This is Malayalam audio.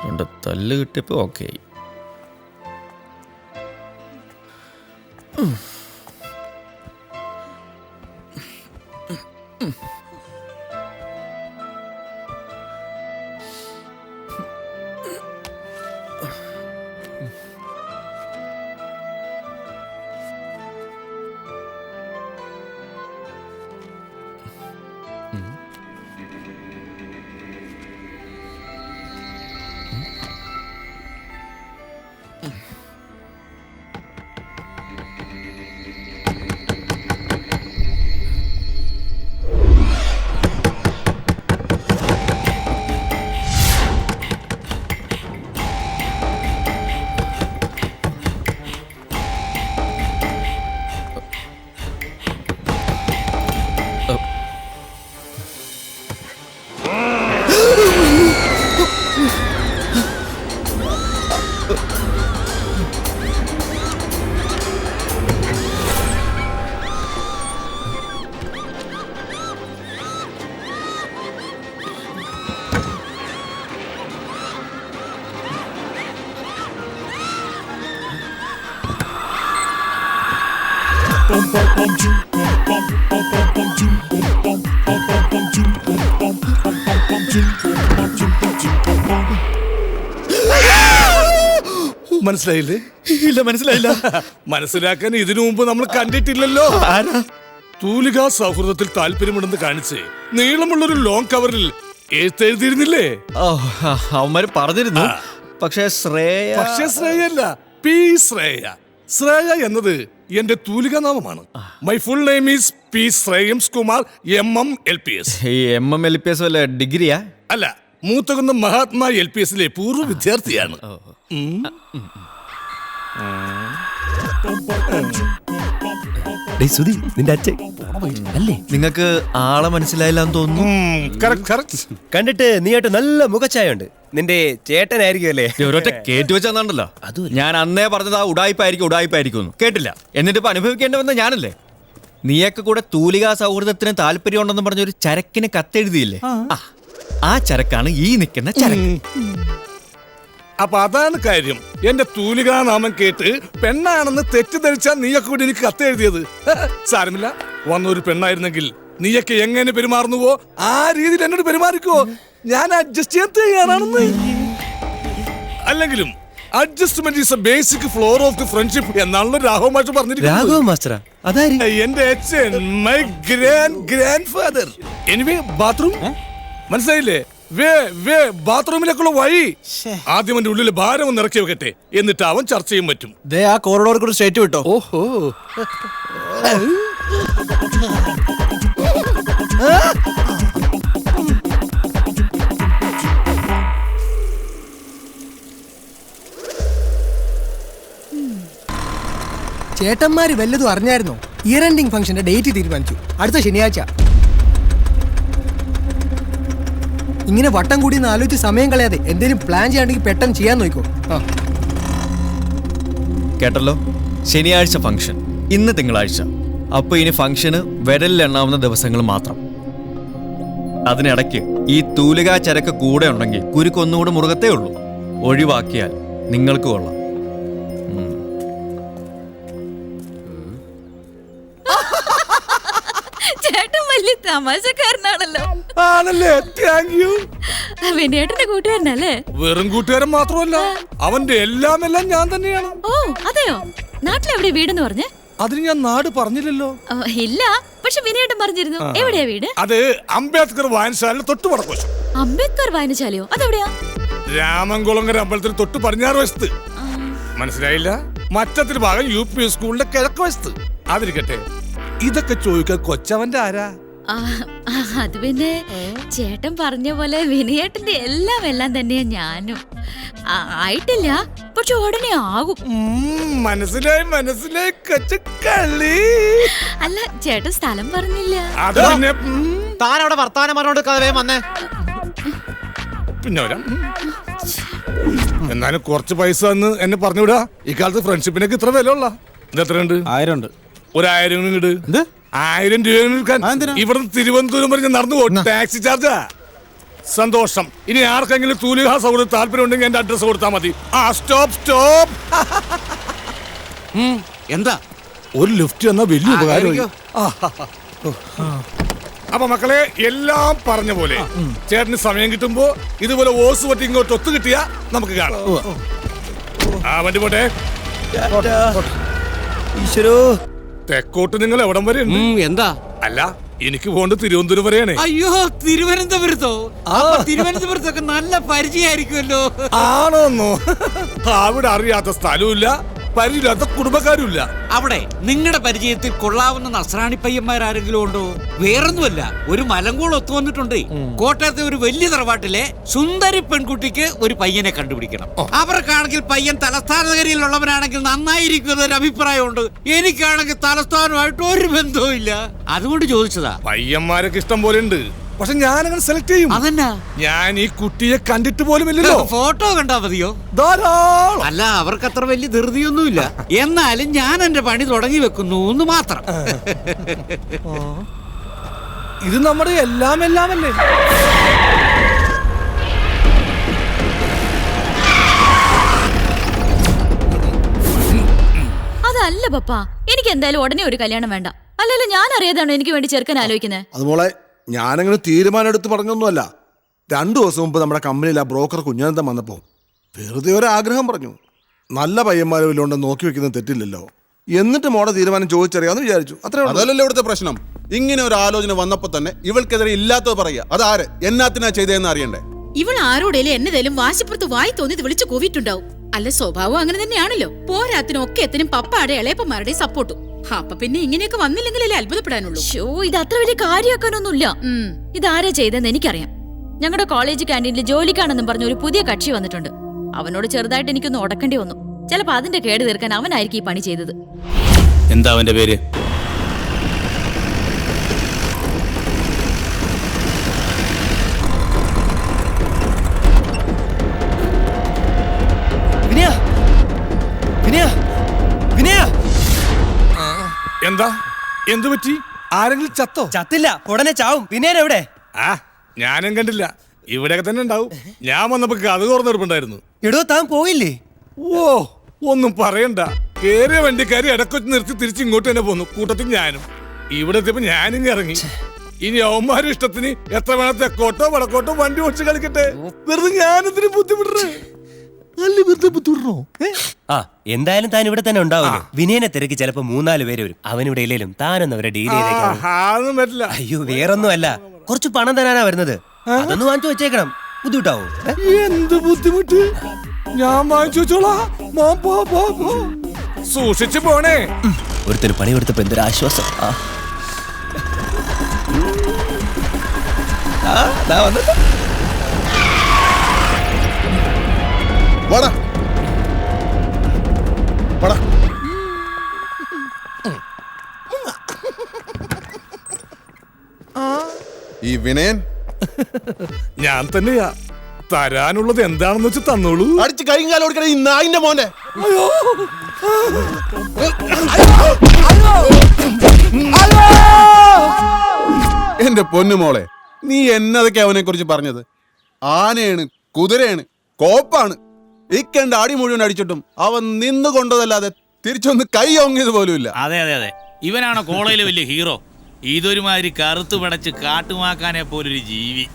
രണ്ട് തല്ല് കിട്ടിയപ്പോൾ ഓക്കെ ആയി. മനസ്സിലായില്ലേ? ഇല്ല, മനസ്സിലായില്ല. മനസ്സിലാക്കാൻ ഇതിനു മുമ്പ് നമ്മൾ കണ്ടിട്ടില്ലല്ലോ. തൂലികാ സൗഹൃദത്തിൽ താല്പര്യമുണ്ടെന്ന് കാണിച്ച് നീളമുള്ളൊരു ലോങ് കവറിൽ എഴുതിയിരുന്നില്ലേ? അവന്മാര് പറഞ്ഞിരുന്നു. പക്ഷേ ശ്രേയല്ല, പി ശ്രേയ. ശ്രേയ എന്നത് എന്റെ തൂലിക നാമമാണ്. My full name is P Shreyams Kumar MMLPS. MMLPS വല്ല ഡിഗ്രിയാ? അല്ല, മൂത്തകുന്നം മഹാത്മാ LPSലെ പൂർവ്വ വിദ്യാർത്ഥിയാണ്. നിങ്ങൾക്ക് ആളെ മനസ്സിലായില്ലാന്ന് തോന്നുന്നു. കണ്ടിട്ട് നീയായിട്ട് നല്ല മുഖച്ചായുണ്ട്. നിന്റെ ചേട്ടനായിരിക്കുമല്ലേ? ഒരൊറ്റ കേട്ടു വെച്ചാണ്ടല്ലോ. ഞാൻ അന്നേ പറഞ്ഞത് ആ ഉടായിപ്പായിരിക്കും കേട്ടില്ല. എന്നിട്ട് ഇപ്പൊ അനുഭവിക്കേണ്ടി വന്ന ഞാനല്ലേ? നീയൊക്കെ കൂടെ തൂലികാ സൗഹൃദത്തിന് താല്പര്യം ഉണ്ടെന്ന് പറഞ്ഞൊരു ചരക്കിന് കത്തെഴുതിയില്ലേ? ആ ചരക്കാണ് ഈ നിൽക്കുന്ന ചരക്ക്. അപ്പൊ അതാണ് കാര്യം. എന്റെ തൂലികാ നാമം കേട്ട് പെണ്ണാണെന്ന് തെറ്റിദ്ധരിച്ചാൽ നീയൊക്കെ കൂടി എനിക്ക് കത്തെഴുതിയത്. സാരമില്ല, വന്നൊരു പെണ്ണായിരുന്നെങ്കിൽ നീയൊക്കെ എങ്ങനെ പെരുമാറുന്നുവോ ആ രീതിയിൽ എന്നോട് പെരുമാറിക്കോ. ഞാൻ അഡ്ജസ്റ്റ് ചെയ്യാൻ തയ്യാറാണെന്ന്. അല്ലെങ്കിലും adjustment is A basic floor of the friendship എന്നാണല്ലോ രാഘവ മാസ്റ്റർ പറഞ്ഞിരിക്കുന്നത്. എന്റെ അച്ഛൻ, my grand father. Anyway, bathroom മനസ്സിലായില്ലേ? ബാത്റൂമിലേക്കുള്ള വഴി ആദ്യം എന്റെ ഉള്ളിൽ ഭാരം ഒന്ന് ഇറക്കി വെക്കട്ടെ, എന്നിട്ട് അവൻ ചർച്ച ചെയ്യാൻ പറ്റും. ആ കോറിഡോർ കൂടെ സ്ട്രേറ്റ് വിട്ടോ. ഓഹോ, ചേട്ടന്മാര് വല്ലതും അറിഞ്ഞായിരുന്നോ? ഇയർ എൻഡിങ് ഫംഗ്ഷന്റെ ഡേറ്റ് തീരുമാനിച്ചു. അടുത്ത ശനിയാഴ്ച. ഇങ്ങനെ വട്ടം കൂടി ആലോചിച്ച് സമയം കളയാതെ എന്തെങ്കിലും പ്ലാൻ ചെയ്യാണ്ടെങ്കിൽ പെട്ടെന്ന് ചെയ്യാൻ നോക്കോ. കേട്ടല്ലോ, ശനിയാഴ്ച ഫംഗ്ഷൻ, ഇന്ന് തിങ്കളാഴ്ച. അപ്പൊ ഇനി ഫംഗ്ഷന് വിരലിലെണ്ണാവുന്ന ദിവസങ്ങൾ മാത്രം. അതിനിടയ്ക്ക് ഈ തൂലികാ ചരക്ക് കൂടെ ഉണ്ടെങ്കിൽ കുരുക്കൊന്നുകൂടെ മുറുകത്തേ ഉള്ളൂ. ഒഴിവാക്കിയാൽ നിങ്ങൾക്ക് കൊള്ളാം. ചേട്ടൻ വലിയ തമാശക്കാരനാണല്ലോ. ആണല്ലേ? Thank you. വിനയേട്ടന്റെ കൂട്ടുകാരനല്ലേ? വെറും കൂട്ടുകാരൻ മാത്രമല്ല, അവന്റെ എല്ലാം ഞാൻ തന്നെയാണ്. ഓ അതെയോ? നാട്ടിലെവിടെ വീടെന്ന് പറഞ്ഞേ? അതിന് ഞാൻ നാട് പറഞ്ഞില്ലല്ലോ. ഇല്ല, പക്ഷെ വിനയേട്ടൻ പറഞ്ഞിരുന്നു. എവിടെയാ വീട്? അത് അംബേദ്കർ വായനശാല തൊട്ട് വടക്കുവശം. അംബേദ്കർ വായനശാലയോ? അതെവിടെയാ? രാമൻകുളങ്ങര അമ്പലത്തിന് തൊട്ട് പടിഞ്ഞാറ് വശത്ത്. മനസ്സിലായില്ല? മറ്റത്തിൽ ഭാഗം UP സ്കൂളിന്റെ കിഴക്ക് വശത്ത്. അതിരിക്കട്ടെ, ഇതൊക്കെ ചോദിക്കാൻ കൊച്ചവന്റെ ആരാ? അത് പിന്നെ ചേട്ടൻ പറഞ്ഞ പോലെ വിനയേട്ടന്റെ എല്ലാം തന്നെയാ ഞാനും. ആയിട്ടില്ല, പക്ഷെ ഉടനെ ആകും. മനസ്സിലായി കൊച്ചക്കളി. അല്ല, ചേട്ടൻ സ്ഥലം പറഞ്ഞില്ല. താനവിടെ വർത്താനം പറഞ്ഞോണ്ട് കഥ വന്നേ. പിന്നെ എന്നാലും കുറച്ച് പൈസ എന്ന് എന്നെ പറഞ്ഞുവിടാ. ഇക്കാലത്ത് ഫ്രണ്ട്ഷിപ്പിനൊക്കെ ഇത്ര വില ഉള്ള? ഇത് എത്രയുണ്ട്? 1000 ഉണ്ട്. 1000 ഇങ്ങട് 1000 രൂപ എടുക്കാൻ ഇവിടുന്ന് തിരുവനന്തപുരം വരെ ഞാൻ നടന്നു പോകും. ടാക്സി ചാർജാ. സന്തോഷം. ഇനി ആർക്കെങ്കിലും തൂലികാ സൗകര്യം താല്പര്യം ഉണ്ടെങ്കിൽ എന്റെ അഡ്രസ് കൊടുത്താൽ മതി. സ്റ്റോപ്പ്. എന്താ ഒരു ലിഫ്റ്റ് എന്ന വലിയ ഉപകാരം. അപ്പൊ മക്കളെ, എല്ലാം പറഞ്ഞ പോലെ ചേട്ടന് സമയം കിട്ടുമ്പോ ഇതുപോലെ ഓസ് പറ്റി ഇങ്ങോട്ട് ഒത്തു കിട്ടിയാ നമുക്ക് കാണാം. വണ്ടി പോട്ടെ. ഈശ്വരോ, തെക്കോട്ട് നിങ്ങൾ എവിടം വരെ ഉണ്ട്? എന്താ അല്ല, എനിക്ക് പോകേണ്ടത് തിരുവനന്തപുരം വരെയാണ്. അയ്യോ, തിരുവനന്തപുരത്തോ? തിരുവനന്തപുരത്തൊക്കെ നല്ല പരിചയമായിരിക്കുമല്ലോ. ആണോന്നോ? അവിടെ അറിയാത്ത സ്ഥലവുമില്ല, പരിചയമില്ലാത്ത കുടുംബക്കാരുമില്ല. അവിടെ നിങ്ങളുടെ പരിചയത്തിൽ കൊള്ളാവുന്ന നസ്രാണി പയ്യന്മാരാരെങ്കിലും ഉണ്ടോ? വേറൊന്നുമല്ല, ഒരു മലങ്കോൾ ഒത്തു വന്നിട്ടുണ്ട്. കോട്ടയത്തെ ഒരു വലിയ തറവാട്ടിലെ സുന്ദരി പെൺകുട്ടിക്ക് ഒരു പയ്യനെ കണ്ടുപിടിക്കണം. അവർക്കാണെങ്കിൽ പയ്യൻ തലസ്ഥാന നഗരിയിലുള്ളവനാണെങ്കിൽ നന്നായിരിക്കും എന്നൊരു അഭിപ്രായമുണ്ട്. എനിക്കാണെങ്കിൽ തലസ്ഥാനമായിട്ട് ഒരു ബന്ധവും ഇല്ല. അതുകൊണ്ട് ചോദിച്ചതാ. പയ്യന്മാരൊക്കെ ഇഷ്ടം പോലെ ഉണ്ട്, പക്ഷെ ഞാൻ അങ്ങനെ സെലക്ട് ചെയ്യും. അതെന്നാ? ഞാൻ ഈ കുട്ടിയെ കണ്ടിട്ട് പോലും ഇല്ലല്ലോ. ഫോട്ടോ കണ്ടാ മതിയോ? ധാരാളം. അല്ല, അവർക്ക് അത്ര വലിയ ധൃതിയൊന്നുമില്ല. എന്നാലും ഞാൻ എന്റെ പണി തുടങ്ങി വെക്കുന്നു എന്ന് മാത്രം. ഇത് നമ്മുടെ എല്ലാമല്ലേ? അതല്ല പപ്പ, എനിക്ക് എന്തായാലും ഉടനെ ഒരു കല്യാണം വേണ്ട. അല്ലല്ലോ, ഞാൻ അറിയാതാണോ എനിക്ക് വേണ്ടി ചെറുക്കൻ ആലോചിക്കുന്നത്? അതുമോളെ, ഞാനങ്ങനെ തീരുമാനം എടുത്ത് പറഞ്ഞൊന്നുമല്ല. 2 ദിവസം മുമ്പ് നമ്മുടെ കമ്പനിയിൽ ആ ബ്രോക്കർ കുഞ്ഞനന്തം വന്നപ്പോൾ വെറുതെ ഒരു ആഗ്രഹം പറഞ്ഞു. നല്ല പയ്യന്മാരെ വല്ലോണ്ടെന്ന് നോക്കി വെക്കുന്നത് തെറ്റില്ലല്ലോ. എന്നിട്ട് മോടെ തീരുമാനം ചോദിച്ചറിയാന്ന് വിചാരിച്ചു. അത്രേ. അതല്ലല്ലോ ഇവിടുത്തെ പ്രശ്നം. ഇങ്ങനെ ഒരു ആലോചന വന്നപ്പോ തന്നെ ഇവൾക്കെതിരെ ഇല്ലാത്തത് പറയുക. അതാര് എന്നാത്തിനാ ചെയ്തതെന്ന് അറിയണ്ടേ? ഇവൾ ആരോടേലും എന്നതേലും വാശിപ്പുറത്ത് വായി തോന്നിയത് വിളിച്ചു കൂവിയിട്ടുണ്ടാവും. അല്ല, സ്വഭാവം അങ്ങനെ തന്നെയാണല്ലോ. പോരാത്തിനും ഒക്കെ എത്തിനും പപ്പാടെ ഇളയപ്പന്മാരുടെ സപ്പോർട്ടും. അപ്പൊ പിന്നെ ഇങ്ങനെയൊക്കെ വന്നില്ലെങ്കിലല്ലേ അത്ഭുതപ്പെടാനുള്ളൂ. ഇത് അത്ര വലിയ കാര്യമാക്കാനൊന്നുമില്ല. ഇതാരാ ചെയ്തെന്ന് എനിക്കറിയാം. ഞങ്ങളുടെ കോളേജ് ക്യാൻറ്റീനിൽ ജോലിക്കാണെന്നും പറഞ്ഞ ഒരു പുതിയ കക്ഷി വന്നിട്ടുണ്ട്. അവനോട് ചെറുതായിട്ട് എനിക്കൊന്ന് ഉടക്കേണ്ടി വന്നു. ചിലപ്പോ അതിന്റെ കേട് തീർക്കാൻ അവനായിരിക്കും ഈ പണി ചെയ്തത്. എന്താ അവന്റെ പേര്? എന്താ? എന്തു പറ്റി? ആരെങ്കിലും ചത്തോ? ചത്തില്ല, ഉടനെ ചാവും. വിനയനെവിടെ? ഞാനും കണ്ടില്ല. ഇവിടെയൊക്കെ തന്നെ ഉണ്ടാവും. ഞാൻ വന്നപ്പോ അത് തുറന്നെടുപ്പുണ്ടായിരുന്നു. എടോ, താൻ പോയില്ലേ? ഓ, ഒന്നും പറയണ്ട. കേറിയ വണ്ടിക്കാരി ഇടക്കൊച്ച് നിർത്തി തിരിച്ച് ഇങ്ങോട്ട് തന്നെ പോന്നു. കൂട്ടത്തിൽ ഞാനും. ഇവിടെ എത്തിയപ്പോ ഞാനിങ്ങ് ഇറങ്ങി. ഇനി അവന്മാരുടെ ഇഷ്ടത്തിന് എത്ര വേണം തെക്കോട്ടോ വടക്കോട്ടോ വണ്ടി ഓടിച്ച് കളിക്കട്ടെ. വെറുതെ ഞാനെന്തിനു ബുദ്ധിമുട്ടേ? എന്തായാലും താൻ ഇവിടെ തന്നെ ഉണ്ടാവും. വിനയനെ തിരക്ക് ചിലപ്പോ 3-4 പേര് വരും. അവനിവിടെ ഇല്ലേലും താനൊന്നും അവരെ ഡീൽ ചെയ്തേക്കാം. അതൊന്നും പറ്റില്ല. അയ്യോ, വേറൊന്നും അല്ല, കുറച്ച് പണം തരാനാ വരുന്നത്. അതൊന്ന് വാങ്ങിച്ചു വെച്ചേക്കണം. ബുദ്ധിമുട്ടാവോ? എന്ത് ബുദ്ധിമുട്ട്? ഞാൻ വാങ്ങിച്ചു വെച്ചോളാം. സൂക്ഷിച്ചു പോണേ. ഒരുത്തൊരു പണി കൊടുത്തപ്പോ എന്തൊരാശ്വാസം. വാടാ വാടാ. ഈ വിനയൻ ഞാൻ തന്നെയാ. തരാനുള്ളത് എന്താണെന്ന് വെച്ച് തന്നോളൂ. അടിച്ച് കൈയും കാലം കൊടുക്കണ ഈ നായിന്റെ മോനെ. എന്റെ പൊന്നുമോളെ, നീ എന്നതൊക്കെ അവനെ കുറിച്ച് പറഞ്ഞത്? ആനയാണ്, കുതിരയാണ്, കോപ്പാണ്. ഇക്കണ്ട അടി മുഴുവൻ അടിച്ചിട്ടും അവൻ നിന്ന് കൊണ്ടതല്ലാതെ തിരിച്ചൊന്ന് കൈ ഓങ്ങിയത് പോലും ഇല്ല. അതെ അതെ അതെ, ഇവനാണോ കോളേജിലെ വലിയ ഹീറോ? ഇതൊരുമാതിരി കറുത്തു പടച്ച് കാട്ടുമാക്കാനെ പോലൊരു ജീവി.